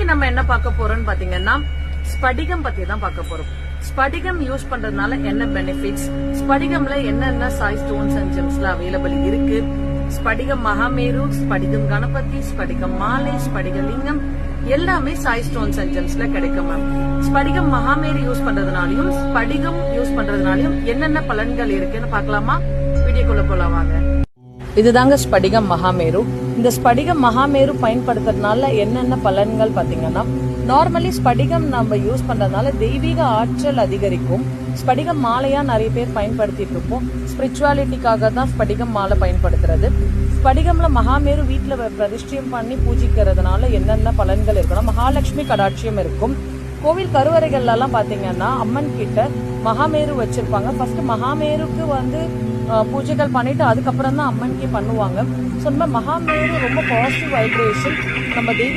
நம்ம என்ன பார்க்க போறோம்னு பாத்தீங்கன்னா ஸ்படிகம் பத்தி தான் பார்க்க போறோம். ஸ்படிகம் யூஸ் பண்றதுனால என்ன பெனிஃபிட்ஸ், ஸ்படிகம்ல என்னென்ன சாய் ஸ்டோன்ஸ் அண்ட் ஜெம்ஸ்ல அவைலபிள் இருக்கு, ஸ்படிகம் மகாமேரு, ஸ்படிகம் கணபதி, ஸ்படிகம் மாலை, ஸ்படிக லிங்கம் எல்லாமே சாய் ஸ்டோன்ஸ் அண்ட் ஜெம்ஸ்ல கிடைக்கும் மேம். ஸ்படிகம் மகாமேரு யூஸ் பண்றதுனாலயும் ஸ்படிகம் யூஸ் பண்றதுனாலயும் என்னென்ன பலன்கள் இருக்குன்னு பார்க்கலாமா? வீடியோக்குள்ள போலாம் வாங்க. இதுதாங்க ஸ்படிகம் மகாமேரு. இந்த ஸ்படிகம் மகாமேரு பயன்படுத்துறதுனால என்னென்ன பலன்கள் பாத்தீங்கன்னா, நார்மலி ஸ்படிகம் நம்ம யூஸ் பண்றதுனால தெய்வீக ஆற்றல் அதிகரிக்கும். ஸ்படிகம் மாலையா நிறைய பேர் பயன்படுத்திட்டு இருப்போம். ஸ்பிரிச்சுவாலிட்டிக்காக தான் ஸ்படிகம் மாலை பயன்படுத்துறது. ஸ்படிகம்ல மகாமேரு வீட்டுல பிரதிஷ்டம் பண்ணி பூஜிக்கிறதுனால என்னென்ன பலன்கள் இருக்குன்னா, மகாலட்சுமி கடாட்சியம் இருக்கும். கோவில் கருவறைகள்ல எல்லாம் பாத்தீங்கன்னா அம்மன் கிட்ட மகாமேரு வச்சிருப்பாங்க. ஃபர்ஸ்ட் மகாமேருக்கு பூஜைகள் பண்ணிட்டு அதுக்கப்புறம் தான் அம்மன்கே பண்ணுவாங்க. ஸோ மகாமேரு ரொம்ப பாசிட்டிவ் வைப்ரேஷன். நம்ம தெய்வீக